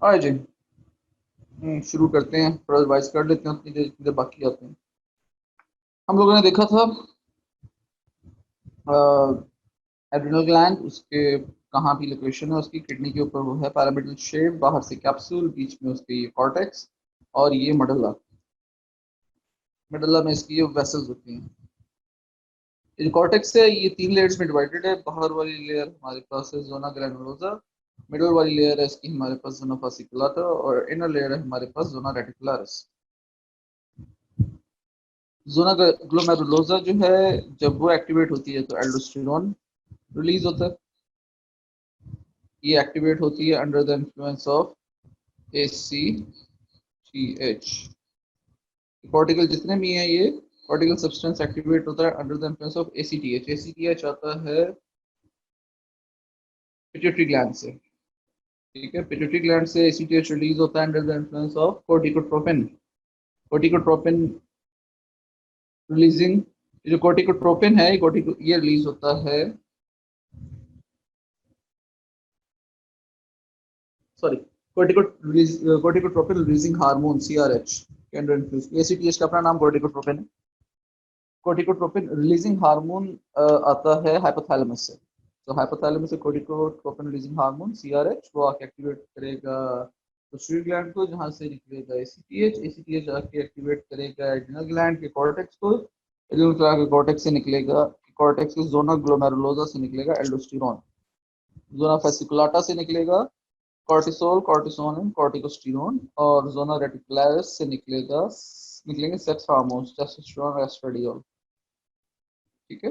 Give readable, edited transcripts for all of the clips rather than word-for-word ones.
हाँ जी। शुरू करते हैं, थोड़ा रिवाइज कर लेते हैं उतनी देर जितनी देर बाकी आते हैं। हम लोगों ने देखा था एड्रिनल ग्लैंड, उसके कहाँ भी लोकेशन है उसकी, किडनी के ऊपर वो है पैरामिडल शेप, बाहर से कैप्सूल, बीच में उसके ये कॉर्टेक्स और ये मडल्ला। मडल्ला में इसकी ये वेसल्स होती हैं। ये कॉर्टेक्स है ये तीन लेयर्स में डिवाइडेड है। बाहर वाली लेयर हमारे पास है जोना ग्रैनुलोसा, मिडल वाली लेयर है इसकी हमारे पास जोना फासिकुलाटा और इनर लेयर है हमारे पास जोना रेटिकुलरिस। जोना ग्लोमेरुलोसा जो है, जब वो एक्टिवेट होती है तो एल्डोस्टेरोन रिलीज होता है। ये एक्टिवेट होती है under the influence of ACTH। Cortical जितने भी हैं ये कॉर्टिकल सब्सटेंस एक्टिवेट होता है under the influence of ACTH। ACTH आता है पिट्यूटरी ग्लैंड से। ठीक है, पिट्यूटरी ग्लैंड से ACTH रिलीज होता है under the influence of corticotropin. Corticotropin releasing, जो कोर्टिकोट्रोपिन है ये रिलीज होता है, sorry, corticotropin releasing hormone CRH के अंडर इन्फ्लुएंस। ACTH का अपना नाम कोर्टिकोट्रोपिन है। कोर्टिकोट्रोपिन रिलीजिंग हार्मोन आता है हाइपोथैलेमस से। तो हाइपोथैलेमस से कोर्टिकोट्रोपिन रिलीजिंग हार्मोन CRH वो आके एक्टिवेट करेगा पिट्यूटरी ग्लैंड को, जहां से निकलेगा ACTH। ACTH आके एक्टिवेट करेगा एड्रिनल ग्लैंड के कॉर्टेक्स को, एड्रिनल ग्लैंड के कॉर्टेक्स से निकलेगा, कॉर्टेक्स के जोना ग्लोमेरुलोसा से निकलेगा एल्डोस्टेरोन, जोना फेसिकुलाटा से निकलेगा कॉर्टिसोल, कॉर्टिसोनिन, कॉर्टिकोस्टेरोन, और जोना रेटिकुलरिस से निकलेंगे सेक्स हार्मोन्स टेस्टोस्टेरोन, एस्ट्राडियोल। ठीक है,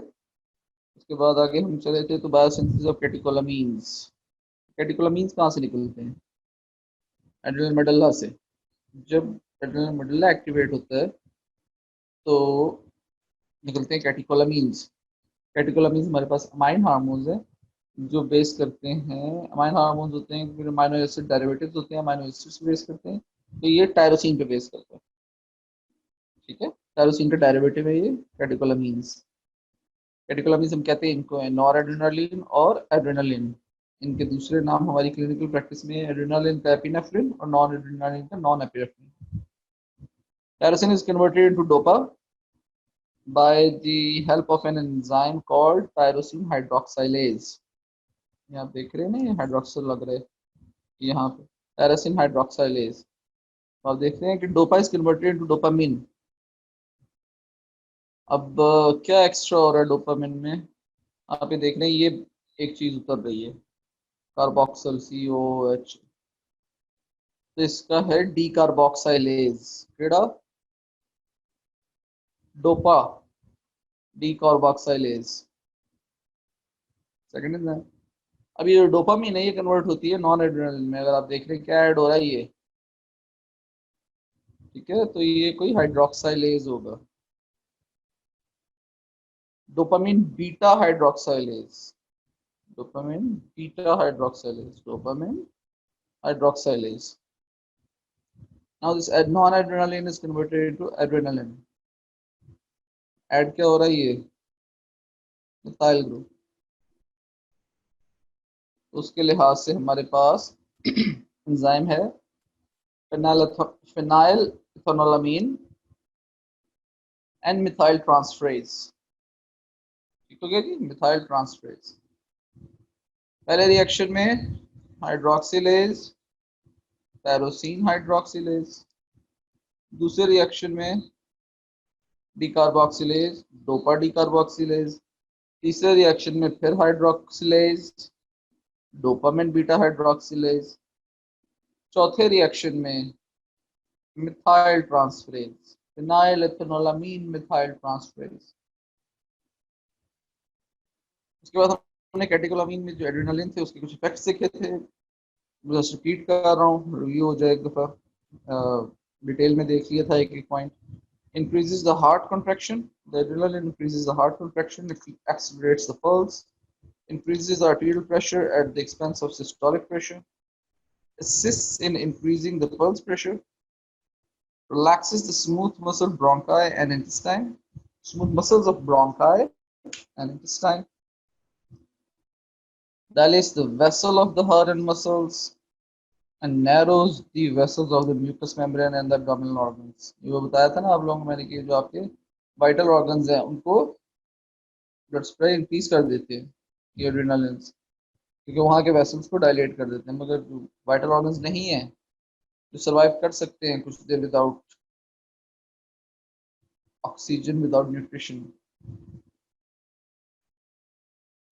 उसके बाद आगे हम चले थे तो बायोसिंथेसिस ऑफ कैटेकोलामीन्स। कैटेकोलामीन्स कहाँ से निकलते हैं? एड्रिनल मेडुल्ला से। जब एड्रिनल मेडुल्ला एक्टिवेट होता है तो निकलते हैं कैटेकोलामीन्स। कैटेकोलामीन्स हमारे पास अमाइन हार्मोन्स है जो बेस करते हैं, अमाइन हार्मोन्स होते हैं फिर अमाइनो एसिड डेरिवेटिव्स होते हैं, अमाइनो एसिड्स पे बेस करते हैं, तो ये टायरोसिन पे बेस करता है। ठीक है, टायरोसिन का डेरिवेटिव है ये कैटेकोलामीन्स। कैटेकोलामीन्स हम कहते हैं इनको नॉर एड्रेनालिन और एड्रेनालिन। इनके दूसरे नाम हमारी क्लिनिकल प्रैक्टिस में एड्रेनालिन का एपिनेफ्रिन और नॉन एड्रेनालिन का non epinephrine. Tyrosine is converted into dopa by the help of an enzyme called tyrosine hydroxylase। ये आप देख रहे हैं ना, ये हाइड्रोक्सिल लग रहा है यहाँ पे, टायरोसिन हाइड्रोक्साइलेज। आप देख रहे हैं कि dopa is converted into dopamine. अब क्या एक्स्ट्रा हो रहा है डोपामिन में? आप ये देख रहे हैं ये एक चीज उतर रही है, कार्बोक्सिल COH। तो इसका है डी कार्बोक्साइलेज। केड़ा? Dopa decarboxylase. Second is, अब ये डोपामिन है ये कन्वर्ट होती है नॉन एड्रेनलिन में। अगर आप देख रहे हैं क्या ऐड हो रहा है ये, ठीक है, तो ये कोई हाइड्रोक्साइलेज होगा, dopamine beta hydroxylase. Dopamine beta hydroxylase, dopamine hydroxylase. Now this noradrenaline is converted into adrenaline. ऐड क्या हो रहा है ये, मिथाइल ग्रुप। उसके लिहाज से हमारे पास एंजाइम है phenyl ethanolamine N methyl transferase. ठीक हो गया जी, मिथाइल ट्रांसफरेज। पहले रिएक्शन में हाइड्रोक्सिलेज, टायरोसिन हाइड्रोक्सिलेज। दूसरे रिएक्शन में डिकार्बोक्सिलेज, डोपा डिकार्बोक्सिलेज। तीसरे रिएक्शन में फिर हाइड्रोक्सिलेज, डोपामिन बीटा हाइड्रोक्सिलेज। चौथे रिएक्शन में methyl transferase, phenyl ethanolamine methyl transferase. उसके बाद हमने कैटेकोलामीन में जो एड्रेनालिन थे उसके कुछ इफेक्ट्स देखे थे। बस रिपीट कर रहा हूँ, रिव्यू हो जाए एक दफा, डिटेल में देख लिया था एक एक point. Increases the heart contraction. The adrenaline increases the heart contraction. It accelerates the pulse. Increases the arterial pressure at the expense of systolic pressure. Assists in increasing the pulse pressure. Relaxes the smooth muscle bronchi and intestine. Smooth muscles of bronchi and intestine. Dilates the vessel of the heart and muscles. and narrows the vessels of the mucous membrane and the abdominal organs. ये वो बताया था ना आप लोगों को मैंने कि जो आपके वाइटल ऑर्गन्स हैं उनको ब्लड सप्लाई इंक्रीज कर देते हैं ये एड्रेनालिन, क्योंकि वहाँ के वेसल्स को डायलेट कर देते हैं, मगर जो वाइटल ऑर्गन्स नहीं है जो सर्वाइव कर सकते हैं कुछ देर विदाउट ऑक्सीजन विदाउट न्यूट्रिशन,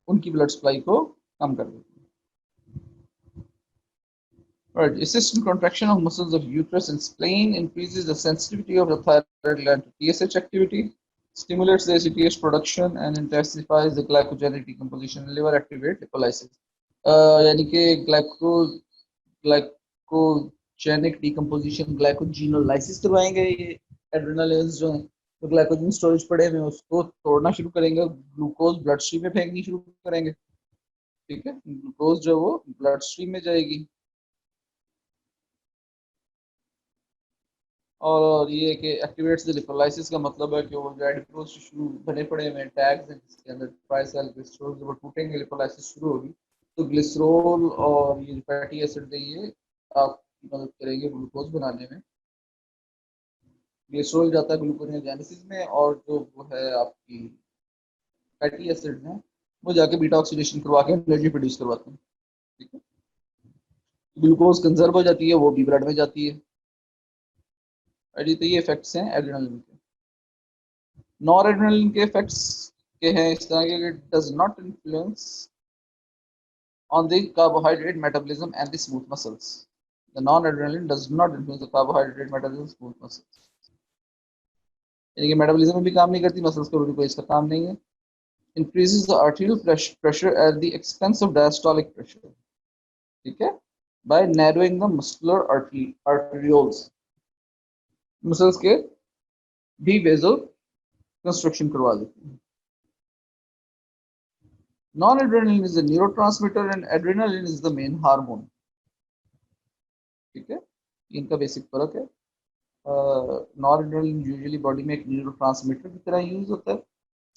उनकी ब्लड सप्लाई को कम कर देते हैं. Right. Assist in contraction of muscles of uterus and spleen, increases the sensitivity of the thyroid gland to TSH activity, stimulates the ACTH production, and intensifies the glycogenic decomposition. Liver activate lipolysis. यानी कि ग्लाइकोजेनिक decomposition, glycogenolysis करवाएंगे ये adrenaline जो है, तो glycogen storage पड़े हुए उसको तोड़ना शुरू करेंगे, ग्लूकोज ब्लड स्ट्रीम में फेंकनी शुरू करेंगे. ठीक है, ग्लूकोज जो वो ब्लड स्ट्रीम में जाएगी. और ये कि एक्टिवेट्स द लिपोलाइसिस का मतलब है कि वो जो एडिपोज टिश्यू बने पड़े हैं टैग्स हैं जिसके अंदर ट्राइसेल ग्लिसरॉल जब टूटेंगे लिपोलाइसिस शुरू होगी, तो ग्लिसरॉल और ये फैटी एसिड है ये आपकी मदद करेंगे ग्लूकोज बनाने में. ग्लिसरॉल जाता है ग्लूकोनेजेनेसिस में और जो वो है आपकी फैटी एसिड है वो जाके बीटा ऑक्सीडेशन करवा के एनर्जी प्रोड्यूस करवाते हैं. ठीक है, ग्लूकोज कंजर्व हो जाती है, वो भी ब्लड में जाती है. तो ये इफेक्ट्स हैं एड्रेनालिन के. नॉर एड्रेनालिन के इफेक्ट्स के हैं इस तरह के, does not influence on the carbohydrate metabolism and the smooth muscles. The non-adrenaline does not influence the carbohydrate metabolism and smooth muscles. यानी कि मेटाबॉलिज्म में भी काम नहीं करती, मसल्स को भी कोई इसका काम नहीं है. Increases the arterial pressure at the expense of diastolic pressure. ठीक है, by narrowing the muscular arterioles. Muscles के भी वेजल कंस्ट्रक्शन करवा देती है. Non-adrenaline is a neurotransmitter and adrenaline is the main hormone. ठीक है, इनका बेसिक फर्क है. नॉरएड्रेनालिन यूजुअली बॉडी में एक न्यूरोट्रांसमीटर की तरह यूज होता है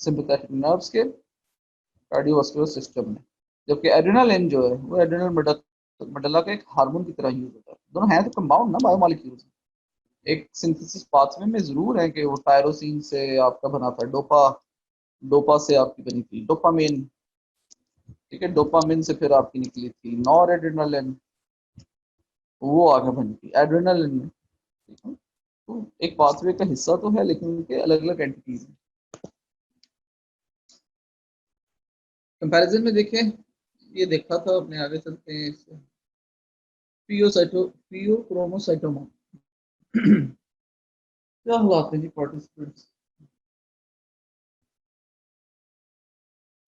सिंपैथेटिक नर्व्स के कार्डियोवास्कुलर सिस्टम में, जबकि एड्रेनालिन जो है वो एड्रेनल मेडुला का एक हार्मोन की तरह यूज होता है. दोनों हैं तो कंपाउंड ना, बायोमोलिक्यूल्स. एक सिंथेसिस पाथवे में जरूर है कि वो टायरोसिन से आपका बना था, डोपा से आपकी बनी थी डोपामिन. ठीक है, डोपामिन से फिर आपकी निकली थी नॉर एड्रेनालिन, वो आगे बनी थी एड्रेनालिन में. ठीक है, तो एक पाथवे का हिस्सा तो है लेकिन उनके अलग अलग एंटिटीज हैं. कंपैरिजन में देखें, ये देखा था अपने, आगे चलते हैं इससे. पियोक्रोमोसाइटोमा क्या हालात है जी पार्टिसिपेंट्स.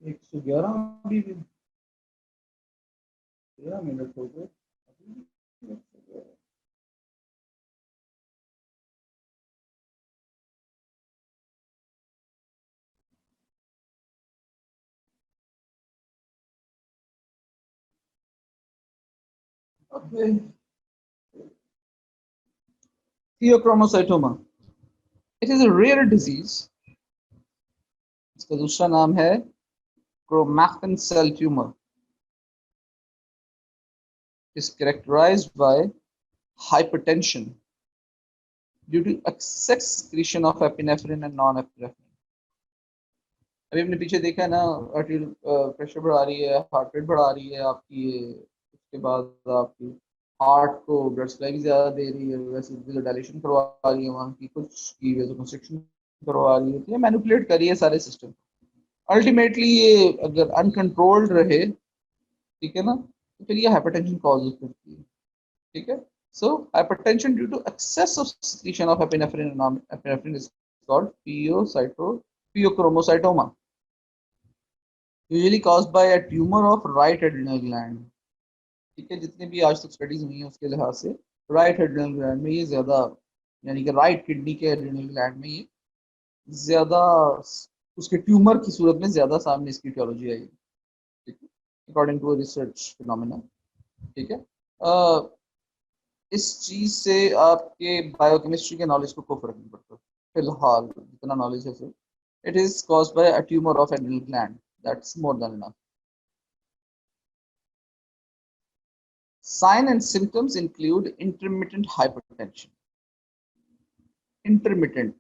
111 अभी भी 13 मिनट हो गए. Pheochromocytoma, it is a rare disease. इसका दूसरा नाम है chromaffin cell tumour. is characterized by hypertension due to excess secretion of epinephrine and non-epinephrine. अभी हमने पीछे देखा है ना, आर्टेरियल प्रेशर बढ़ा रही है, हार्ट रेट बढ़ा रही है आपकी, उसके बाद आपकी हार्ट को ब्लड सप्लाई भी ज़्यादा दे रही है, वैसे डायलेशन करवा रही है, वहाँ की कुछ की वैसे कंस्ट्रक्शन करवा रही है, तो ये मैनिपुलेट कर रही है सारे सिस्टम. अल्टीमेटली ये अगर अनकंट्रोल्ड रहे, ठीक है ना, तो फिर ये हाइपरटेंशन कॉज करती है. ठीक है, so hypertension due to excess of secretion of epinephrine and non-epinephrine is called pheochromocytoma, usually caused by a tumor of right adrenal gland. ठीक है, जितनी भी आज तक स्टडीज हुई हैं उसके लिहाज से राइट एड्रेनल ग्लैंड में ये ज्यादा, यानी कि राइट किडनी के एड्रेनल ग्लैंड में ये ज्यादा उसके ट्यूमर की सूरत में ज्यादा सामने इसकी टियोलॉजी आई. ठीक है, अकॉर्डिंग टू रिसर्च फिनोमेना. ठीक है, इस चीज से आपके बायोकेमिस्ट्री के नॉलेज को कोई फर्क नहीं पड़ता फिलहाल, जितना नॉलेज है. It is caused by a tumour of adrenal gland, that's more than enough. Sign and symptoms include intermittent hypertension. Intermittent,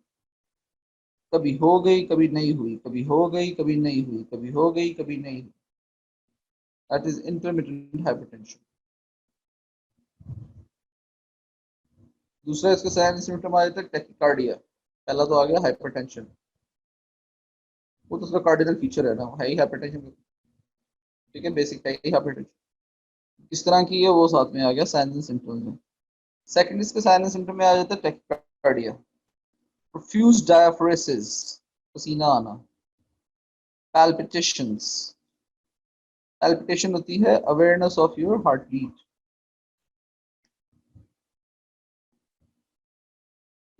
कभी हो गई कभी नहीं हुई, कभी हो गई कभी नहीं हुई, कभी हो गई कभी नहीं हुई. That is intermittent hypertension. दूसरा इसका साइन सिम्टम आ जाता है टेकिकार्डिया. पहला तो आ गया हाइपरटेंशन, वो तो उसका कार्डिनल फीचर है ना, है ही हाइपरटेंशन. ठीक है, बेसिक है ही हाइपरटेंशन. किस तरह की है वो साथ में आ गया साइन एंड सिम्टम्स में. सेकंड इसके साइन एंड सिम्टम में आ जाता है टेकिकार्डिया. प्रोफ्यूज डायफोरेसिस, पसीना आना. पैल्पिटेशंस, पैल्पिटेशन होती है awareness of your heart beat.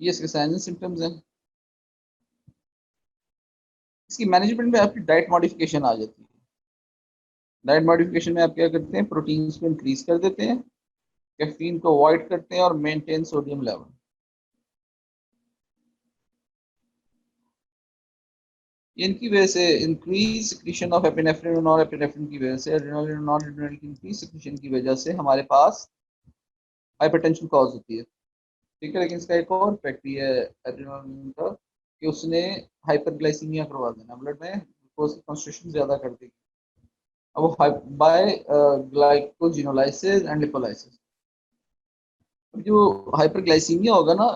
ये इसके साइन एंड सिम्टम्स हैं. इसकी मैनेजमेंट में आपकी डाइट मॉडिफिकेशन आ जाती है. डाइट मॉडिफिकेशन में आप क्या करते हैं, प्रोटीन्स को इंक्रीज कर देते हैं, कैफीन को अवॉइड करते हैं और मेंटेन सोडियम लेवल. इनकी वजह से इंक्रीज सिक्रीशन ऑफ एपिनेफ्रिन और नॉरएपिनेफ्रिन की वजह से, एड्रेनलिन और नॉरएड्रेनलिन की इंक्रीज सिक्रीशन की वजह से हमारे पास हाइपरटेंशन कॉज होती है. ठीक है, लेकिन इसका एक और इफेक्ट भी है एड्रेनलिन का, कि उसने हाइपरग्लाइसीमिया करवा देना, ब्लड में ग्लूकोज की कॉन्सेंट्रेशन ज्यादा कर देगी. अब वो बाय ग्लाइकोजिनोलाइसिस एंड लिपोलाइसिस. जो हाइपरग्लाइसीमिया होगा ना,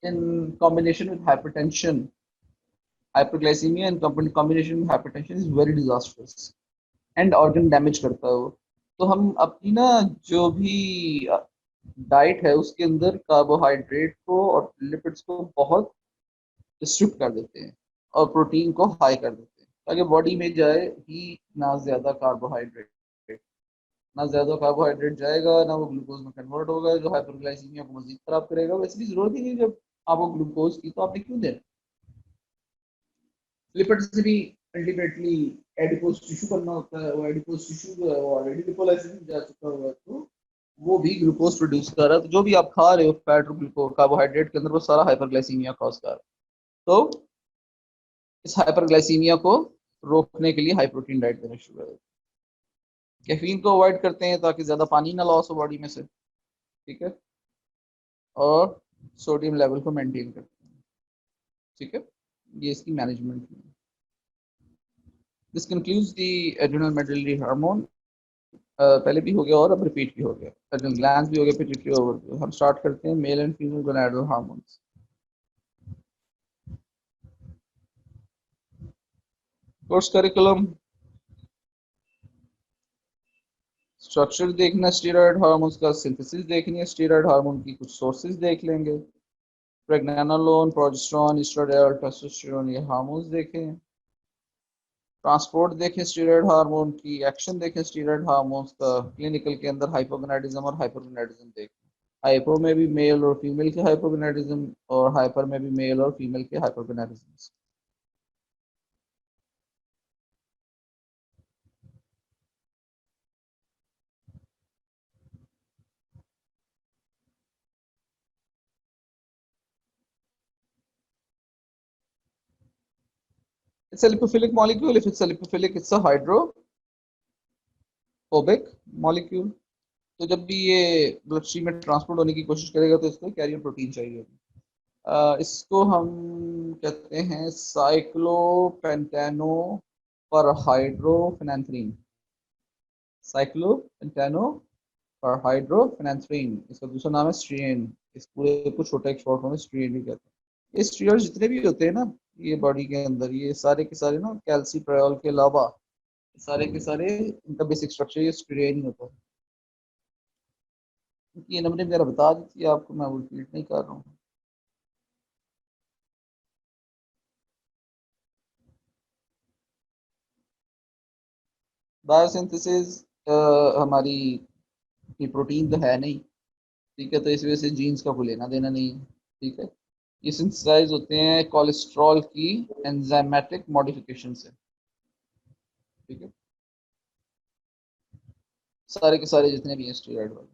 in combination with hypertension, hyperglycemia in combination with hypertension is very disastrous and organ damage करता है वो. तो हम अपनी ना जो भी डाइट है उसके अंदर कार्बोहाइड्रेट को और लिपिड्स को बहुत रिस्ट्रिक्ट कर देते हैं और प्रोटीन को हाई कर देते हैं, ताकि बॉडी में जाए ही ना ज्यादा कार्बोहाइड्रेट. ना ज्यादा कार्बोहाइड्रेट जाएगा ना वो ग्लूकोज में कन्वर्ट होगा, जो हाइपरग्लाइसीमिया को मजीद खराब करेगा. वैसे भी जरूरत ही नहीं, जब आपको ग्लूकोज की तो आपने क्यों देना. लिपिड से भी अल्टीमेटली एडिपोज टिश्यू करना होता है. वो एडिपोज टिश्यू जो है वो ऑलरेडी लिपोलाइसिस में जा चुका हुआ है, तो वो भी ग्लूकोज प्रोड्यूस कर रहा है. तो जो भी आप खा रहे हो फैट और ग्लूकोज कार्बोहाइड्रेट के अंदर, वो सारा हाइपरग्लाइसीमिया कॉज कर रहा है. तो इस हाइपरग्लाइसीमिया को रोकने के लिए हाई प्रोटीन डाइट देना शुरू करें. कैफीन को अवॉइड करते हैं ताकि ज्यादा पानी ना लॉस हो बॉडी में से. ठीक है, और सोडियम लेवल को मेंटेन करते हैं. ठीक है, ये इसकी मैनेजमेंट है. This concludes the adrenal medullary hormone. पहले भी हो गया और अब रिपीट भी हो गया. एड्रेनल ग्लैंड्स भी हो गया, पिट्यूटरी ओवर. हम स्टार्ट करते हैं male and female gonadal hormones. Course curriculum structure देखना, स्टेरॉयड हार्मोन्स का सिंथेसिस देखनी है, स्टेरॉयड हार्मोन की कुछ सोर्सेज देख लेंगे. प्रेग्नेनोलोन, प्रोजेस्टेरोन, एस्ट्राडियोल, टेस्टोस्टेरोन, ये हार्मोन्स देखें. ट्रांसपोर्ट देखें स्टेरॉयड हार्मोन की, एक्शन देखें स्टेरॉयड हार्मोन्स का. क्लिनिकल के अंदर हाइपोगोनाडिज्म और हाइपरगोनाडिज्म देखें. हाइपो में भी मेल और फीमेल के हाइपोगोनाडिज्म, और हाइपर में भी मेल और फीमेल के हाइपरगोनाडिज्म. It's a lipophilic molecule. If it's a lipophilic, it's a hydrophobic molecule. तो जब भी ये ब्लड स्ट्रीम में ट्रांसपोर्ट होने की कोशिश करेगा तो इसको कैरियर प्रोटीन चाहिए. इसको हम कहते हैं साइक्लोपेंटेनो पर हाइड्रोफेनेंथ्रीन. साइक्लोपेंटेनो पर हाइड्रोफेनेंथ्रीन, इसका दूसरा नाम है स्ट्रिएन. इस पूरे को छोटा एक शॉर्ट फॉर्म में स्ट्रिएन भी कहते हैं. ये स्टीरॉइड जितने भी होते हैं ना ये बॉडी के अंदर, ये सारे के सारे ना कैल्सिट्रियोल के अलावा सारे के सारे इनका बेसिक स्ट्रक्चर ये स्टीरॉइड ही होता है. ये नंबर मेरा बता दी थी आपको, मैं वो रिपीट नहीं कर रहा हूँ. बायोसिंथेसिस हमारी प्रोटीन तो है नहीं. ठीक है, तो इस वजह से जीन्स का कोई लेना देना नहीं है. ठीक है, ये सिंथेसाइज होते हैं कोलेस्ट्रॉल की एंजाइमेटिक मॉडिफिकेशन से. ठीक है, सारे के सारे जितने भी हैं स्टेरॉइड वाले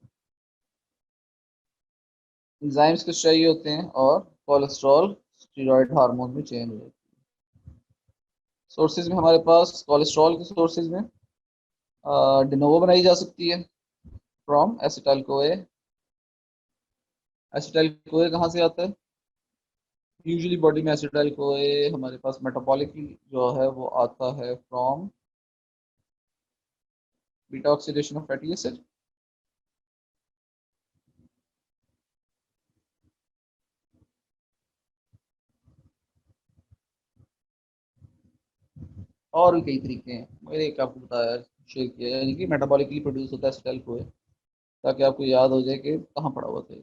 एंजाइम्स कुछ चाहिए होते हैं, और कोलेस्ट्रॉल स्टेरॉइड हार्मोन में चेंज हो जाती है. सोर्सेज में हमारे पास कोलेस्ट्रॉल के सोर्सेज में डिनोवो बनाई जा सकती है. From acetyl CoA. Acetyl CoA कहाँ से आता है? यूजुअली बॉडी में एसिटाइल कोए हमारे पास मेटाबॉलिकली जो है वो आता है from beta oxidation of fatty acid. और भी कई तरीके हैं, मैंने एक आपको बताया, शेयर किया, यानी कि मेटाबॉलिकली प्रोड्यूस होता है एसिटाइल कोए, ताकि आपको याद हो जाए कि कहाँ पड़ा हुआ था।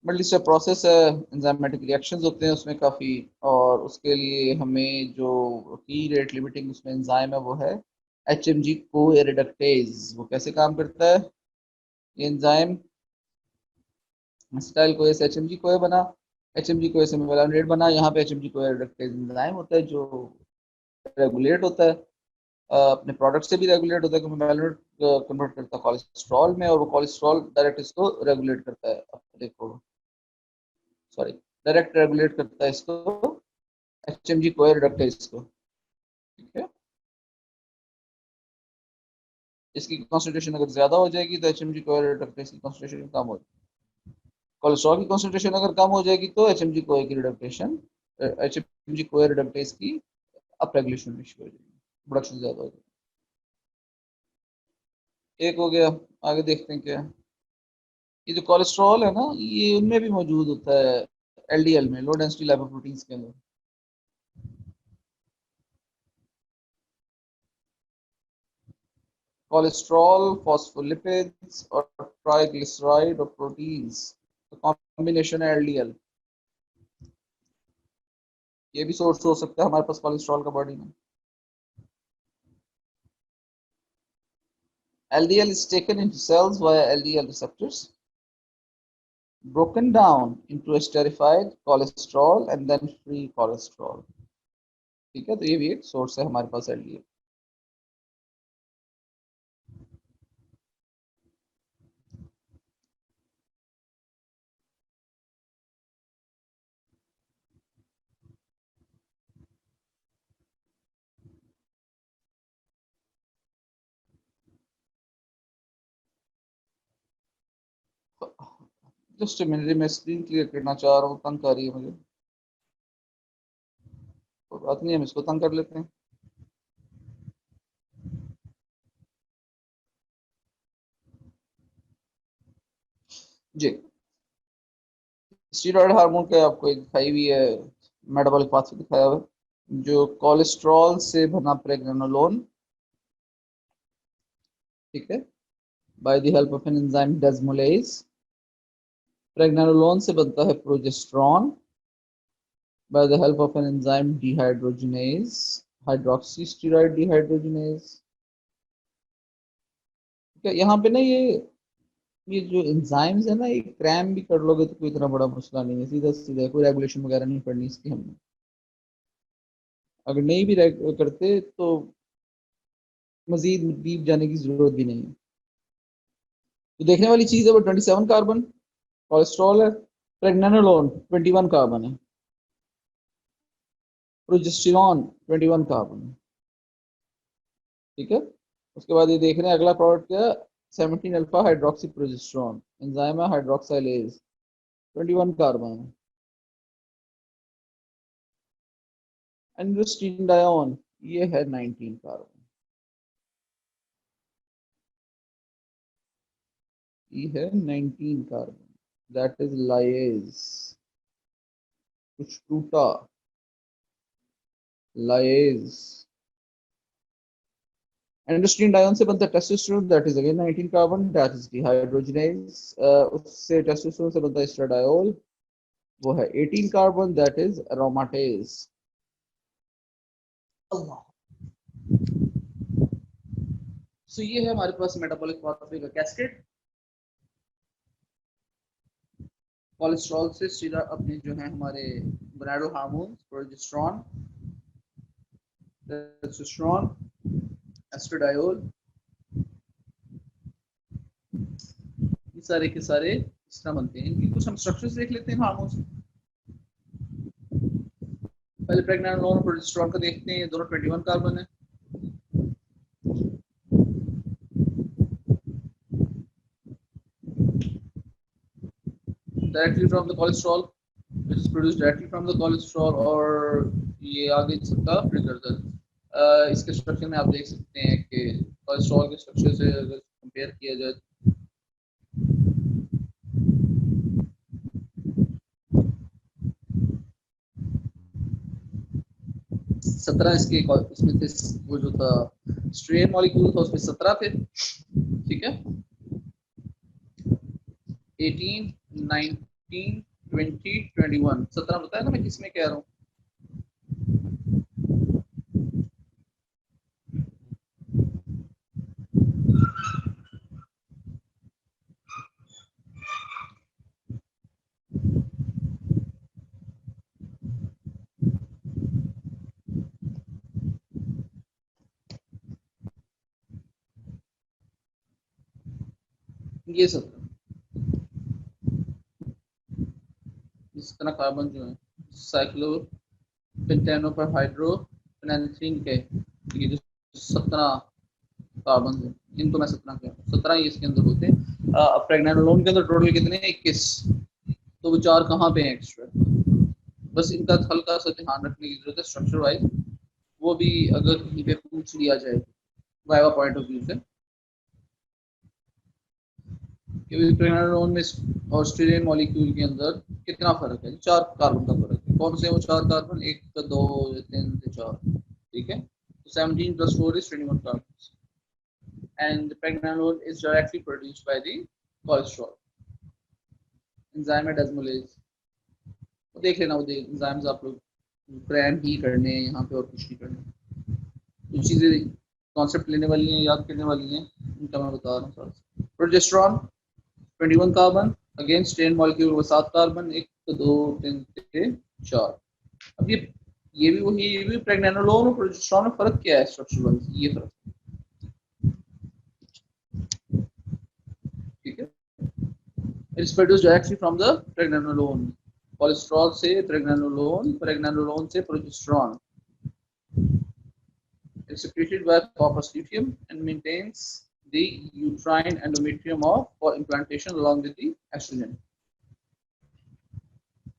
मल्टी स्टेप प्रोसेस है, एंजाइमेटिक रिएक्शंस होते हैं उसमें काफ़ी, और उसके लिए हमें जो की रेट लिमिटिंग उसमें एंजाइम है वो है एच एम जी को रिडक्टेज। वो कैसे काम करता है ये एंजाइम? स्टाइल को एच एम जी को बना, एच एम जी को से मेलानेट बना, यहाँ पे एच एम जी को रिडक्टेज एंजाइम होता है जो रेगुलेट होता है अपने प्रोडक्ट से भी रेगुलेट होता है, क्योंकि मेलानेट कन्वर्ट करता है कोलेस्ट्रॉल में, और वो कोलेस्ट्रॉल डायरेक्ट इसको रेगुलेट करता है। अब देखो, सॉरी, डायरेक्ट रेगुलेट करता है इसको एच एम जी कोयर रिडक्टेज को। ठीक है, इसकी कॉन्सेंट्रेशन अगर ज्यादा हो जाएगी तो एच एम जी कोयर रिडक्टेज की कॉन्सेंट्रेशन कम हो जाएगी। कोलेस्ट्रॉल की कॉन्सेंट्रेशन अगर कम हो जाएगी तो एच एम जी कोयर की रिडक्टेशन, एच एम जी कोयर रिडक्टेज की अप रेगुलेशन शुरू हो जाएगी, प्रोडक्शन ज्यादा हो जाएगी। एक हो गया, आगे देखते हैं क्या है। ये जो कोलेस्ट्रॉल है ना, ये उनमें भी मौजूद होता है, एलडीएल में, लो डेंसिटी लिपोप्रोटीन्स के अंदर। कोलेस्ट्रॉल, फॉस्फोलिपिड्स और ट्राइग्लिसराइड और प्रोटीन्स, कॉम्बिनेशन है एलडीएल। ये भी सोर्स हो सकता है हमारे पास कोलेस्ट्रॉल का बॉडी में। LDL is taken into cells via LDL receptors, broken down into esterified cholesterol and then free cholesterol। ठीक है, तो ये भी एक सोर्स है हमारे पास LDL। जस्ट मिनट, मैं स्क्रीन क्लियर करना चाह रहा हूँ, तंग कर रही है मुझे। तो बात नहीं, हम इसको तंग कर लेते हैं। जी, स्टीरॉयड हार्मोन का आपको एक दिखाई हुई है, मेटाबॉलिक पाथवे दिखाया हुआ है, जो कोलेस्ट्रॉल से बना प्रेग्नेनोलोन। ठीक है, by the help of an enzyme desmolase. Pregnenolone से बनता है progesterone by the help of an enzyme dehydrogenase, hydroxysteroid dehydrogenase। ठीक है, यहाँ पे ना ये जो एंजाइम्स है ना, ये क्रैम भी कर लोगे तो कोई इतना बड़ा मसला नहीं है, सीधा सीधा, कोई रेगुलेशन वगैरह नहीं पड़नी इसकी हमने। अगर नहीं भी करते तो मजीद डीप जाने की जरूरत भी नहीं है। तो देखने वाली चीज है वो 27 कार्बन कोलेस्ट्रॉल है, प्रेग्नेनोलोन 21 कार्बन है, प्रोजेस्टेरॉन 21 कार्बन है। ठीक है, उसके बाद ये देख रहे हैं अगला प्रोडक्ट क्या, 17 अल्फा हाइड्रोक्सी प्रोजेस्टेरॉन, एंजाइम है हाइड्रोक्साइलेज, 21 कार्बन। एंड्रोस्टिंडायोन, ये है 19 कार्बन। ये है 19 कार्बन, दैट इज लाइएज। कुछ टूटा, लाइएज। एंड्रोस्टिंडायोन से बनता है testosterone, that is again 19 carbon, that is dehydrogenase. उससे टेस्टोस्टेरोन से बनता है एस्ट्राडायोल, वो है 18 कार्बन, दैट इज अरोमाटेज। अल्लाह। सो ये है हमारे पास मेटाबॉलिक पाथवे का कैस्केड। कोलेस्ट्रॉल से सीधा अपने जो है हमारे gonadal hormone, progesterone, testosterone, estradiol, ये सारे के सारे इस तरह बनते हैं। इनकी कुछ हम स्ट्रक्चर्स देख लेते हैं हार्मोन्स। पहले प्रेग्नेनोलोन और प्रोजेस्टेरॉन को देखते हैं, ये दोनों 21 कार्बन है। Directly from the cholesterol, which is produced directly from the cholesterol, और ये आगे सबका प्रिकर्सर। इसके स्ट्रक्चर में आप देख सकते हैं कि कोलेस्ट्रॉल के स्ट्रक्चर से अगर कंपेयर किया जाए, 17 इसके इसमें थे, वो जो था स्ट्रेन मॉलिक्यूल था उसमें 17 थे, ठीक है। 18, 19, 20, 21, 17 बताया ना मैं किसमें कह रहा हूँ। ये 17 इस तरह कार्बन जो है साइक्लो पेंटेनो पर हाइड्रोपेनेथ्रीन के, ये जो 17 कार्बन है इनको मैं 17 कह रहा हूँ, 17 ही इसके अंदर होते हैं। प्रेगनेनोलोन के अंदर टोटल कितने हैं? 21। तो वो 4 कहाँ पे हैं एक्स्ट्रा? बस इनका हल्का सा ध्यान रखने की जरूरत है स्ट्रक्चर वाइज, वो भी अगर कहीं पे पूछ लिया जाए वाइवा पॉइंट ऑफ व्यू से, प्रेगनेनोलोन में ऑस्ट्रेलियन मॉलिक्यूल के अंदर कितना फर्क है? 4 कार्बन का फर्क है। कौन से वो 4 कार्बन? 1, 2, 3, 4, ठीक है। 17 plus 4 is 21 carbons, and the pregnenolone is directly produced by the cholesterol enzyme desmolase। वो देख लेना, वो एंजाइम्स आप लोग क्रैम ही करने हैं यहाँ पे और कुछ नहीं करना। कुछ चीज़ें कॉन्सेप्ट लेने वाली हैं, याद करने वाली हैं, उनका मैं बता रहा हूँ। Progesterone 21 carbon, again strain molecule वो 7 कार्बन, 1, 2, 3, 4। अब ये भी वही, ये भी प्रेगनेनोलोन और प्रोजेस्टेरॉन में फर्क क्या है स्ट्रक्चर वाइज? ये फर्क, ठीक है। It's produced directly from the pregnenolone, cholesterol से प्रेगनेनोलोन, प्रेगनेनोलोन से progesterone. It's secreted by corpus luteum and maintains the uterine endometrium of for implantation along with the estrogen।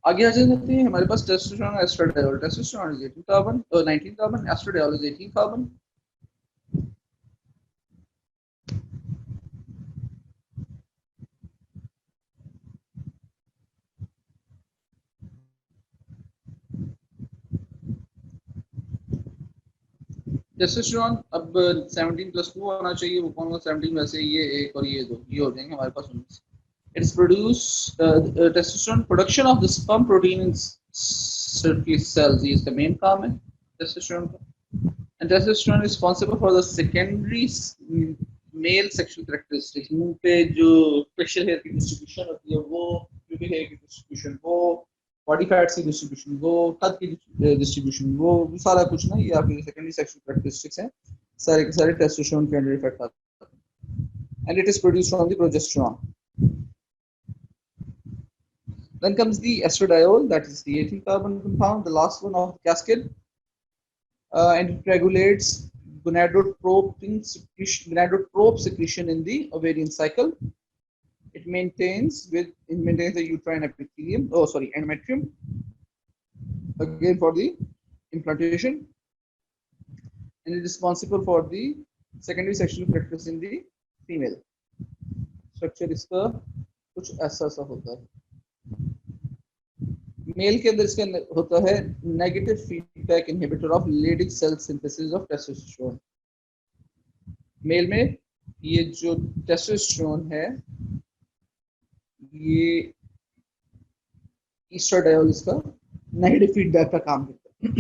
आगे आ जाते हैं हमारे पास testosterone, estradiol. Testosterone is 18 carbon, 19 carbon, estradiol is 18 carbon. Testosterone अब 17 + 2 होना चाहिए, वो कौन सा 17? वैसे ये एक और ये दो, ये हो जाएंगे हमारे पास 19। It's produce testosterone production of the sperm protein in circular cells, ये इसका मेन काम है टेस्टोस्टेरोन का। And testosterone is responsible for the secondary male sexual characteristics. मुंह पे जो फेशियल हेयर की डिस्ट्रीब्यूशन होती है वो, प्यूबिक हेयर की डिस्ट्रीब्यूशन वो, बॉडी फैट्स की डिस्ट्रीब्यूशन वो, कद की डिस्ट्रीब्यूशन वो, सारा कुछ ना, ये आपकी सेकेंडरी सेक्सुअल कैरेक्टरिस्टिक्स हैं, सारे के सारे टेस्टोस्टेरोन के अंडर इफेक्ट आते हैं। And it is produced from the progesterone. Then comes the estradiol, that is the 18 carbon compound, the last one of the cascade, and it regulates gonadotrope secretion in the ovarian cycle. It maintains the uterine epithelium, endometrium, again for the implantation, and it is responsible for the secondary sexual characteristics in the female. Structure इसका कुछ ऐसा सा होता है। Mail के अंदर इसके अंदर होता है negative feedback inhibitor of Leydig cell synthesis of testosterone. Male में ये जो टेस्टोस्टेरोन है, ये एस्ट्राडियोल इसका नेगेटिव फीडबैक का काम करता है।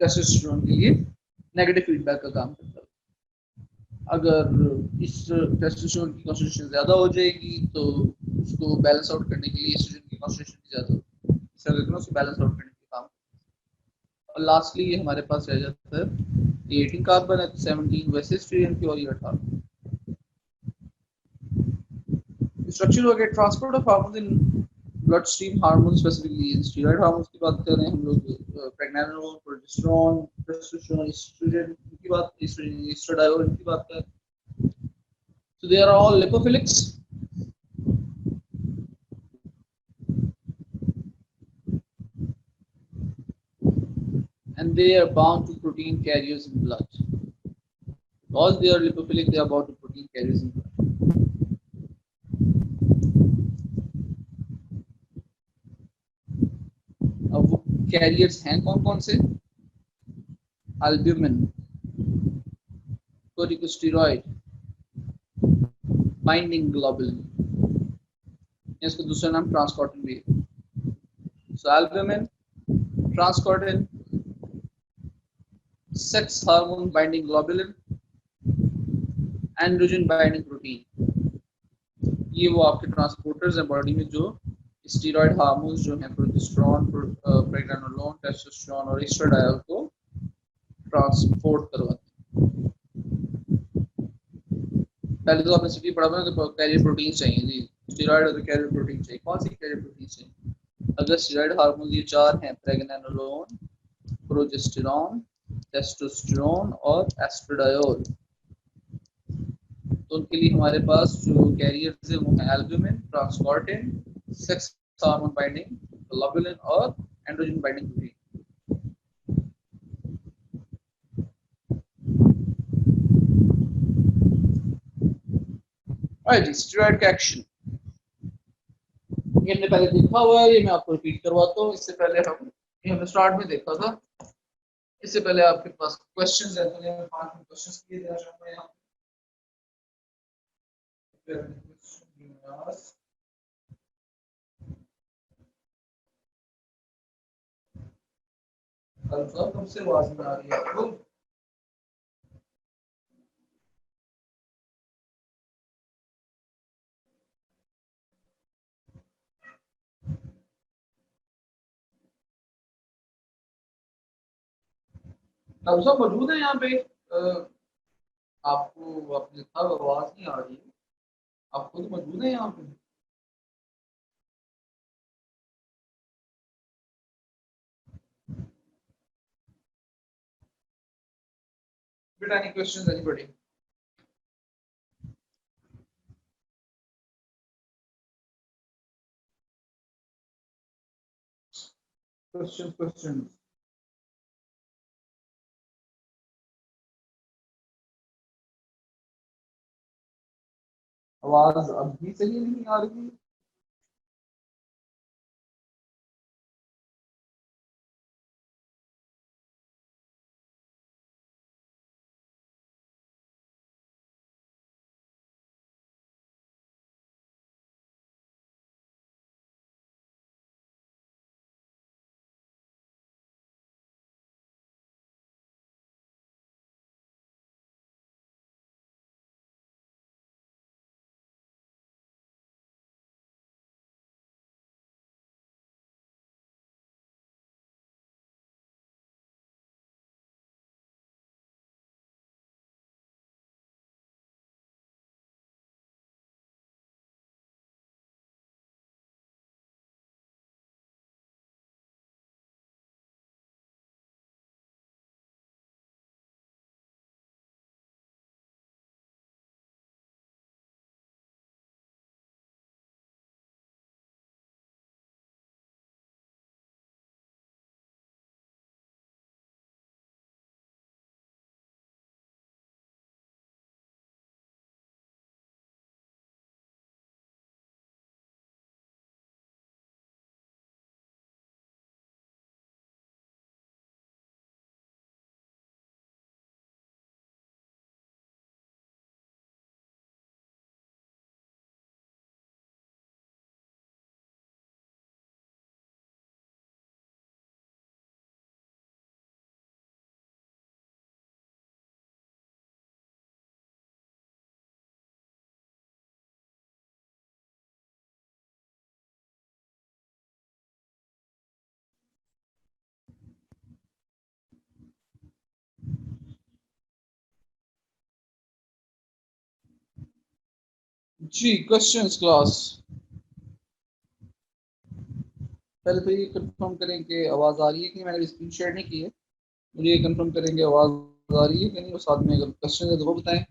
टेस्टोस्टेरोन के लिए नेगेटिव फीडबैक का काम करता है। अगर इस टेस्टोस्टेरोन की कॉन्सेंट्रेशन ज्यादा हो जाएगी तो उसको बैलेंस आउट करने के लिए एस्ट्रोजन की कॉन्सेंट्रेशन भी ज्यादा होती है, इस तरह उसको बैलेंस आउट करने के काम। और लास्टली ये हमारे पास रह जाता है, ये 18 कार्बन है, 17 वैसे स्टीरियन की और ये 18। स्ट्रक्चर हो गया transport of hormones in blood stream, hormone specifically steroid hormones की बात कर रहे हैं हम लोग, प्रेगनेनोलोन, प्रोजेस्टेरोन, टेस्टोस्टेरोन, एस्ट्रोजन की बात, एस्ट्राडियोल की बात कर रहे हैं। So they are all lipophilics and they are bound to protein carriers in blood. Because they are lipophilic, they are bound to protein carriers in blood. अब वो कैरियर्स हैं कौन कौन से? एल्ब्यूमिन, कोर्टिकोस्टेरॉइड, बाइंडिंग ग्लोबुलिन, इसका दूसरा नाम transcortin भी है। So albumin, transcortin, sex hormone binding globulin, androgen binding protein, ये वो आपके ट्रांसपोर्टर्स हैं बॉडी में जो स्टेरॉइड हार्मोन्स जो हैं प्रोजेस्टेरॉन, प्रेग्नेनोलोन, टेस्टोस्टेरोन और एस्ट्राडायोल को ट्रांसपोर्ट करवाते हैं। पहले तो आपने सिटी पढ़ा हुआ है, तो कैरियर प्रोटीन चाहिए जी, स्टेरॉइड और कैरियर प्रोटीन चाहिए। कौन सी कैरियर प्रोटीन चाहिए? अगर स्टेरॉइड हार्मोन ये चार हैं, प्रेग्नेनोलोन, प्रोजेस्टेरॉन, टेस्टोस्टेरोन और एस्ट्राडायोल, तो उनके लिए हमारे पास जो कैरियर्स है वो है albumin, transcortin, sex hormone binding globulin और androgen binding protein. Right, steroid का एक्शन ये हमने पहले देखा हुआ है, ये मैं आपको रिपीट करवाता हूँ। इससे पहले हमने स्टार्ट में देखा था। इससे पहले आपके पास क्वेश्चंस हैं, तो मैं 5 क्वेश्चंस किए देना चाहूंगा यहाँ पे। कब से आवाज में आ रही है आपको? डॉक्टर साहब मौजूद है यहाँ पे? आपको आपने लिखा आवाज नहीं आ रही है, आप खुद मौजूद है यहाँ पे? बेटा एनी क्वेश्चंस एनीबॉडी? क्वेश्चन आवाज अभी सही नहीं आ रही? जी क्वेश्चंस क्लास। पहले तो ये कंफर्म करें कि आवाज आ रही है कि मैंने स्क्रीन शेयर नहीं की है। मुझे ये कंफर्म करेंगे आवाज आ रही है कि नहीं, और साथ में अगर क्वेश्चन है तो वो बताएं।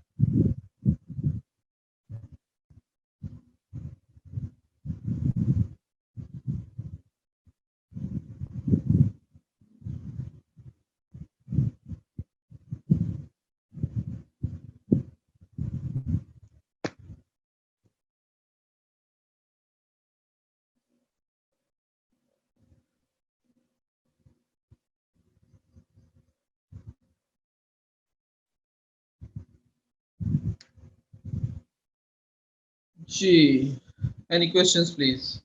जी, any questions please?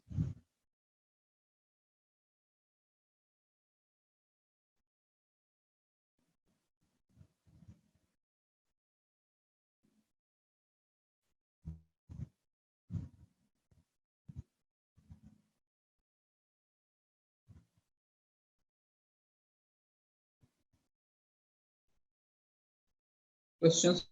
Questions?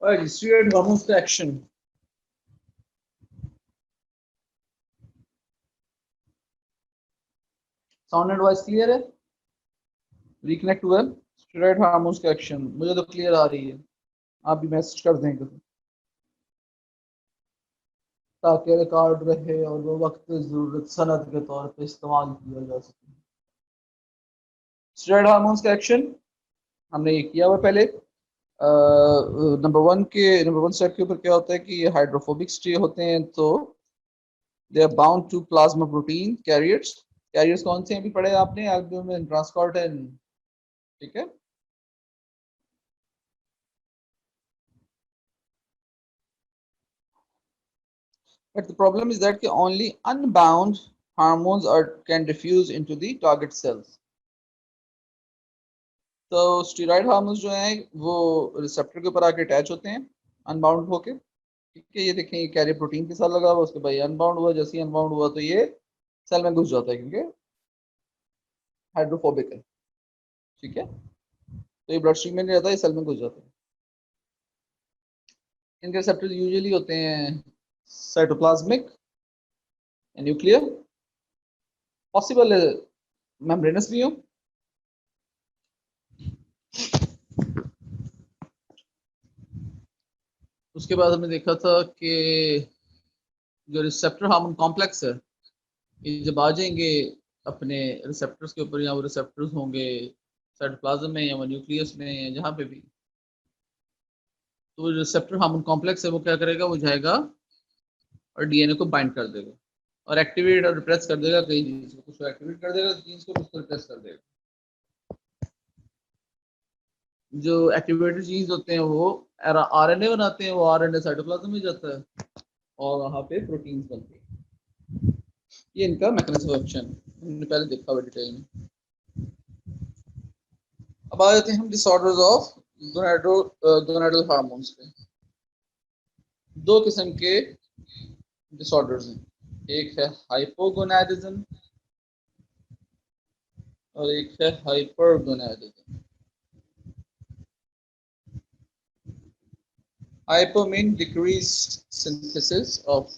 Alright, steroid hormones का action. Sound and voice clear है? Reconnect हुआ? स्टेरॉइड हार्मोन्स का एक्शन मुझे तो क्लियर आ रही है, आप भी मैसेज कर देंगे ताकि रिकॉर्ड रहे और वो वक्त जरूरत सनद के तौर पे इस्तेमाल किया जा सके। स्टेरॉइड हार्मोन्स का एक्शन हमने ये किया हुआ पहले। नंबर वन स्टेप के ऊपर क्या होता है कि ये हाइड्रोफोबिक स्टे होते हैं, तो they are bound to plasma protein carriers. Carriers कौन से हैं, भी पढ़े आपने, एल्ब्यूमिन, ट्रांसकॉर्टिन, ठीक है। But the problem is that only unbound hormones can diffuse into the target cells. तो स्टेरॉइड हार्मोन्स जो हैं वो रिसेप्टर के ऊपर आके अटैच होते हैं अनबाउंड होके, ठीक है। ये देखें, ये कैरियर प्रोटीन के साथ लगा हुआ, उसके बाद अनबाउंड हुआ, जैसे ही अनबाउंड हुआ तो ये सेल में घुस जाता है क्योंकि हाइड्रोफोबिक है, ठीक है। तो ये ब्लड स्ट्रीम में नहीं रहता, ये सेल में घुस जाता है। इनके रिसेप्टर्स यूजुअली होते हैं साइटोप्लाज्मिक, न्यूक्लियर, पॉसिबल है मेम्ब्रेनस भी हो। उसके बाद हमने देखा था कि जो रिसेप्टर हार्मोन कॉम्प्लेक्स है, ये जब आ जाएंगे अपने रिसेप्टर्स के ऊपर, या वो रिसेप्टर्स होंगे साइटोप्लाज्म में या वो न्यूक्लियस में या जहाँ पे भी, तो रिसेप्टर हार्मोन कॉम्प्लेक्स है वो क्या करेगा, वो जाएगा और डीएनए को बाइंड कर देगा और एक्टिवेट और रिप्रेस कर देगा कई जीन्स को, कुछ को एक्टिवेट कर देगा जीन्स को, कुछ को रिप्रेस कर देगा। जो एक्टिवेटेड जीन्स होते हैं वो आरएनए बनाते हैं, वो आरएनए साइटोप्लाज्म में जाता है और वहाँ पे प्रोटीन्स बनते हैं। ये इनका मैकेनिज्म ऑफ एक्शन हमने पहले देखा हुआ डिटेल में। अब आ जाते हैं हम डिसऑर्डर्स ऑफ गोनाडल हार्मोन्स पे। दो किस्म के डिसऑर्डर्स हैं, एक है हाइपोगोनाडिज्म और एक है हाइपरगोनाडिज्म। Hypo mean decreased synthesis of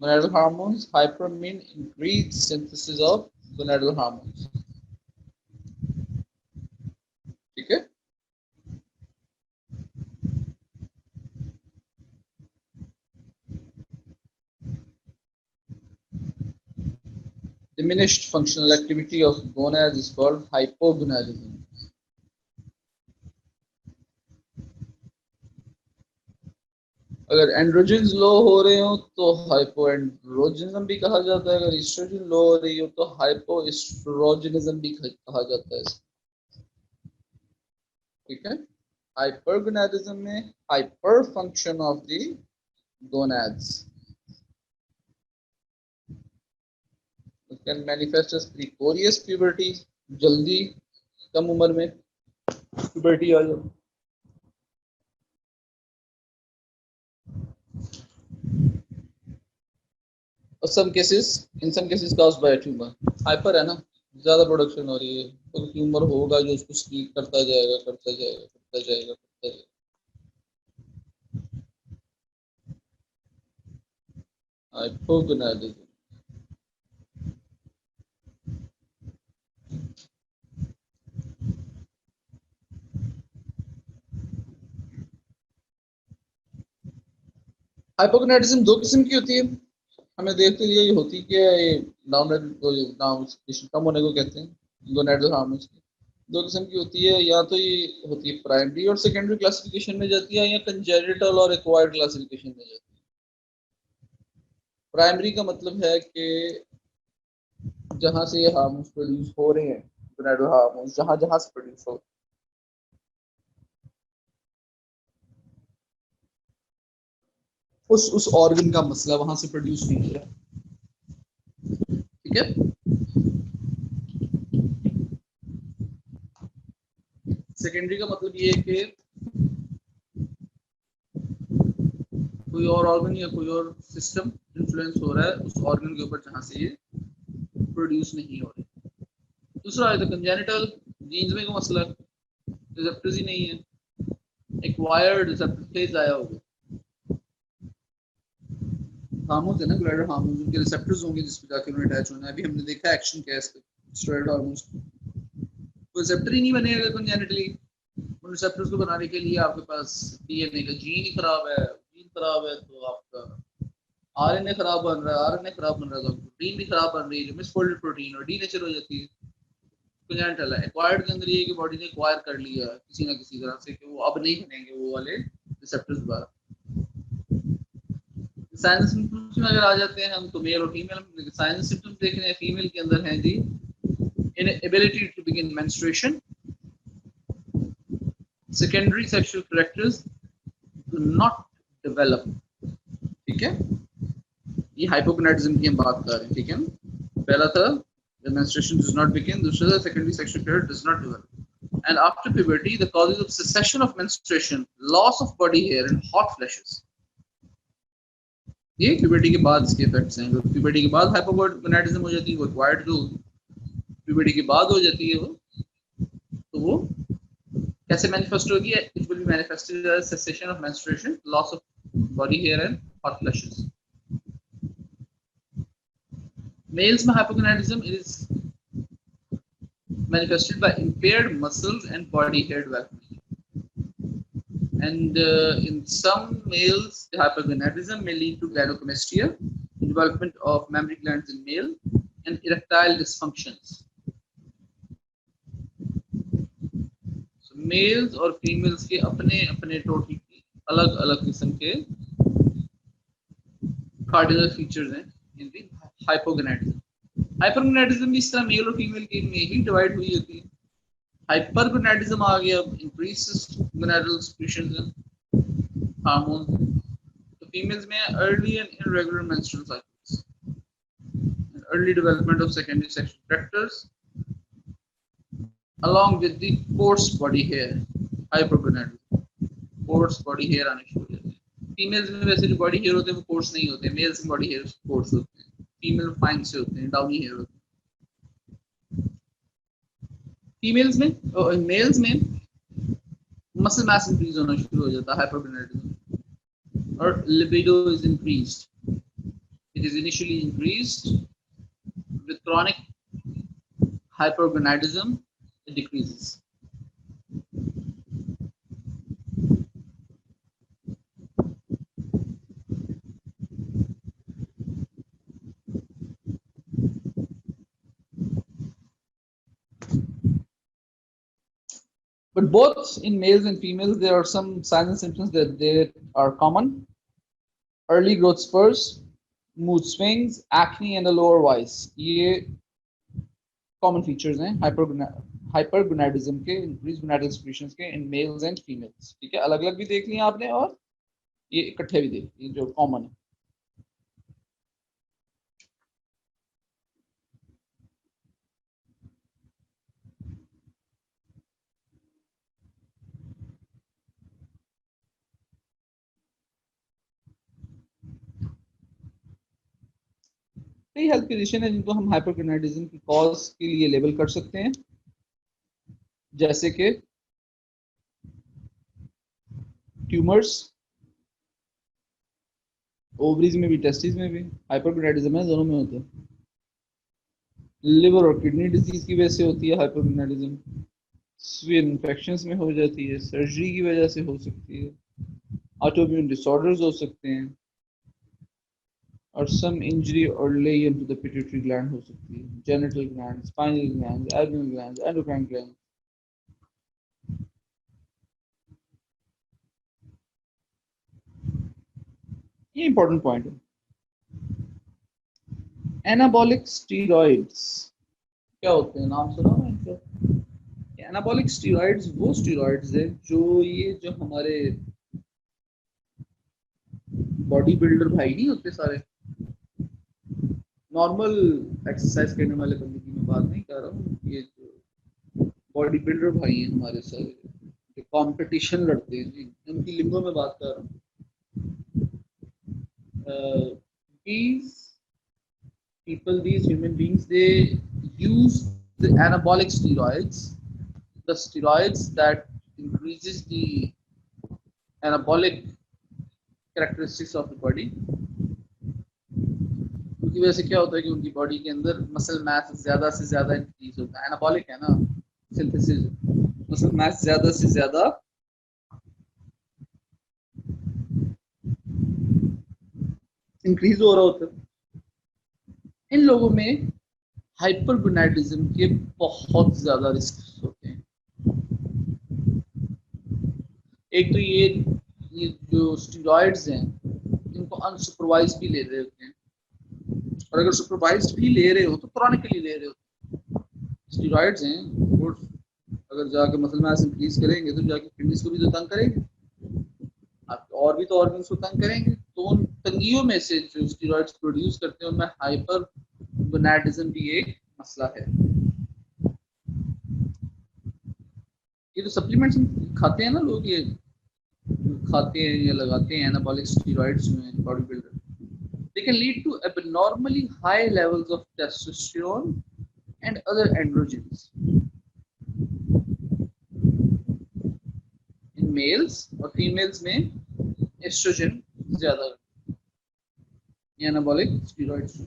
gonadal hormones. Hyper mean increased synthesis of gonadal hormones. ठीक है। diminished functional activity of gonads is called hypogonadism. अगर एंड्रोजन्स लो हो रहे हो तो हाइपोएंड्रोजनिज्म भी कहा जाता है, अगर ईस्ट्रोजन लो हो रही हो तो हाइपोएस्ट्रोजनिज्म भी कहा जाता है। ठीक है, हाइपरगोनाडिज्म में hyper function of the gonads can manifest as precocious puberty, जल्दी कम उम्र में प्यूबर्टी आ जाए। some cases in some cases caused by a tumor, hyper है ना, ज्यादा प्रोडक्शन हो रही है तो ट्यूमर होगा जो उसको स्लीप करता जाएगा करता जाएगा करता जाएगा करता जाएगा। हाइपोगोनाडिज्म हाइपोगोनाडिज्म दो किस्म की होती है, हमें देखते ही यही होती कि ये नाउन कम होने को कहते हैं गोनाडल हार्मोन्स की। दो किस्म की होती है, या तो ये होती है प्राइमरी और सेकेंडरी क्लासिफिकेशन में जाती है, या कंजेनिटल और एक्वायर्ड क्लासिफिकेशन में जाती है। प्राइमरी का मतलब है कि जहां से ये हार्मोन्स प्रोड्यूस हो रहे हैं, गोनाडल हार्मोन्स जहां जहां से प्रोड्यूस हो, उस ऑर्गन का मसला वहां से प्रोड्यूस नहीं हो रहा। ठीक है, सेकेंडरी का मतलब ये है कि कोई और ऑर्गन या कोई और सिस्टम इन्फ्लुएंस हो रहा है उस ऑर्गन के ऊपर जहां से ये प्रोड्यूस नहीं हो रहे। दूसरा है तो कंजेनिटल, जीन्स में कोई मसला, रिसेप्टर्स ही नहीं है, एक्वायर्ड रिसेप्टर फेज आया होगा। हार्मोन्स है ना, ग्लैडर हार्मोन्स, उनके रिसेप्टर्स होंगे जिस पे जाके उन्हें अटैच होना है। अभी हमने देखा एक्शन क्या है इसका, स्टेरॉइड हार्मोन्स, कोई रिसेप्टर ही नहीं बनेगा कंजेनिटली। उन रिसेप्टर्स को बनाने के लिए आपके पास डीएनए का जीन ही खराब है, जीन खराब है तो आपका आरएनए खराब बन रहा है, आरएनए खराब बन रहा है तो प्रोटीन भी खराब बन रही है, मिसफोल्डेड प्रोटीन और डीनेचर हो जाती है। कंजेनिटल है। एक्वायर्ड के अंदर ये कि बॉडी ने एक्वायर कर लिया किसी ना किसी तरह से कि वो अब नहीं बनेंगे वो वाले रिसेप्टर्स दोबारा। साइनस सिम्टम्स में अगर आ जाते हैं हम तो मेल और फीमेल साइनस सिम्टम्स देख रहे हैं, फीमेल के अंदर है जी inability to begin menstruation, secondary sexual characters do not develop। ठीक है, ये हाइपोगोनाडिज्म की हम बात कर रहे हैं। ठीक है, पहला था the menstruation does not begin, दूसरा था secondary sexual character does not develop, and after puberty the causes of cessation of menstruation, loss of body hair and hot flashes। ये प्यूबर्टी के बाद इसके इफेक्ट्स हैं। तो प्यूबर्टी के बाद हाइपोगोनाडिज्म हो जाती है, वो एक्वायर्ड जो प्यूबर्टी के बाद हो जाती है वो, तो वो कैसे मैनिफेस्ट होगी? It will be manifested as cessation of menstruation, loss of body hair and hot flashes. Males में hypogonadism is manifested by impaired muscles and body hair development, and in some males the hypogonadism may lead to gynecomastia, development of mammary glands in male and erectile dysfunctions। so males और females के अपने अपने total अलग अलग किस्म के cardinal features हैं इन दी hypogonadism. हाइपरगोनाडिज्म इस तरह मेल और फीमेल के में ही डिवाइड हुई होती है। हाइपरगोनाडिज्म आ गया, इंक्रीजेस गोनाडल सिक्रीशंस हार्मोन। तो फीमेल्स में early and irregular menstrual cycles, early development of secondary sexual characters along with the coarse body hair। Hypergonadism, coarse body hair आने शुरू हो जाते हैं। फीमेल्स में वैसे जो बॉडी हेयर होते हैं वो कोर्स नहीं होते, मेल्स में बॉडी हेयर कोर्स होते हैं, फीमेल फाइन से होते हैं, डाउनी हेयर होते हैं। फीमेल्स में मेल्स में मसल मास इंक्रीज होना शुरू हो जाता है हाइपरगोनाडिज्म, और libido is increased. It is initially increased with chronic hypergonadism, it decreases। But both in males and females, there are some signs and symptoms that they are common. Early growth spurs, mood swings, acne and a lower voice. ये common features हैं hypergonadism के, increased gonadal secretions के in males and females. ठीक है, अलग अलग भी देख लिया आपने और ये इकट्ठे भी देख लिए जो कॉमन है. कई हेल्थ कंडीशन है जिनको हम हाइपरगोनाडिज्म की कॉज के लिए लेबल कर सकते हैं, जैसे कि ट्यूमर्स, ओवरीज में भी टेस्टिस में भी हाइपरगोनाडिज्म है, दोनों में होता है. लिवर और किडनी डिजीज की वजह से होती है हाइपरगोनाडिज्म. स्विन इन्फेक्शंस में हो जाती है, सर्जरी की वजह से हो सकती है, ऑटोइम्यून डिसऑर्डर्स हो सकते हैं, और सम इंजरी और lesion to the pituitary gland हो सकती है, genital gland, spinal gland, adrenal gland, endocrine gland. ये इंपॉर्टेंट पॉइंट है. एनाबॉलिक स्टीरॉइड्स क्या होते हैं, नाम सुना है इनका? एनाबॉलिक स्टीरॉइड्स वो स्टीरॉइड्स है जो जो हमारे बॉडी बिल्डर भाई नहीं होते सारे, नॉर्मल एक्सरसाइज करने वाले बंदे की मैं बात नहीं कर रहा हूँ, ये जो बॉडी बिल्डर भाई हैं हमारे सारे जो कंपटीशन लड़ते हैं जी, उनकी लिंगों में बात कर रहा हूँ. these these human beings, they use the anabolic steroids, the steroids that increases the anabolic characteristics of the body. उनकी वजह से क्या होता है कि उनकी बॉडी के अंदर मसल मास ज्यादा से ज्यादा इंक्रीज होता है. एनाबॉलिक है ना, सिंथेसिस, मसल मास ज्यादा से ज्यादा इंक्रीज हो रहा होता है. इन लोगों में हाइपरगोनाडिज्म के बहुत ज्यादा रिस्क होते हैं. एक तो ये जो स्टेरॉइड्स हैं इनको अनसुपरवाइज भी ले रहे होते हैं, और अगर सुपरवाइज भी ले रहे हो तो क्रॉनिकली ले रहे हो. स्टेरॉइड्स हैं वो अगर जाके मसल मास इंक्रीज करेंगे तो जाके किडनीज को भी तो तंग करेंगे, आपके और भी तो ऑर्गन्स को तंग करेंगे. तो उन तंगियों में से जो स्टेरॉइड्स प्रोड्यूस करते हैं उनमें हाइपरगोनाडिज्म भी एक मसला है. ये तो सप्लीमेंट्स खाते हैं ना लोग, ये खाते हैं या लगाते हैं एनाबॉलिक स्टेरॉइड्स में body builder, they can lead to abnormally high levels of testosterone and other androgens in males, और females में estrogen ज्यादा एनाबॉलिक स्टेरॉइड्स.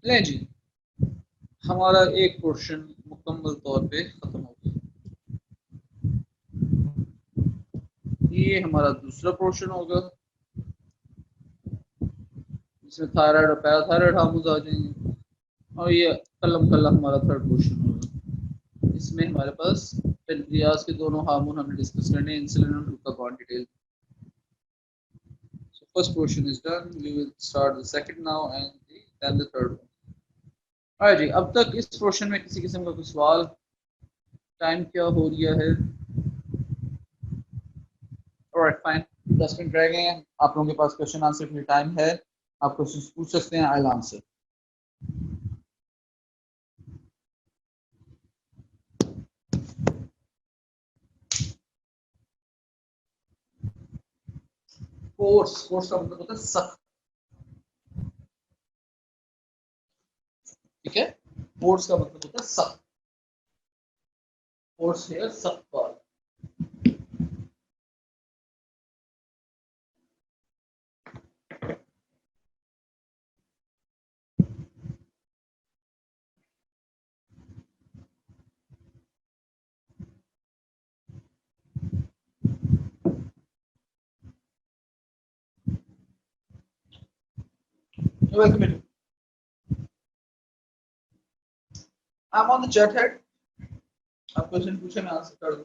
ले जी, हमारा एक पोर्शन मुकम्मल तौर पे खत्म हो गया. ये हमारा दूसरा पोर्शन होगा जिसमें थायराइड और पैराथायराइड हार्मोन्स आ जाएंगे, और ये कलम कल्ला हमारा थर्ड पोर्शन होगा. इसमें हमारे पास पेनक्रियाज के दोनों हार्मोन हमने डिस्कस करने, इंसुलिन और glucagon detail. So first portion is done. We will start the second now and then the third one. Alright जी, अब तक इस पोर्शन में किसी किस्म का कोई सवाल? टाइम क्या हो रहा है? Alright, fine. 10 मिनट रह गए हैं. आप लोगों के पास क्वेश्चन आंसर के लिए टाइम है, आप क्वेश्चन पूछ सकते हैं. I'll answer. कोर्स का मतलब होता है सख्त, ठीक है. कोर्स का मतलब होता है सख्त. कोर्स है सख्त बाल. वेलकम बेटा। I am on the chat head, आप क्वेश्चन पूछे मैं आंसर कर दूं।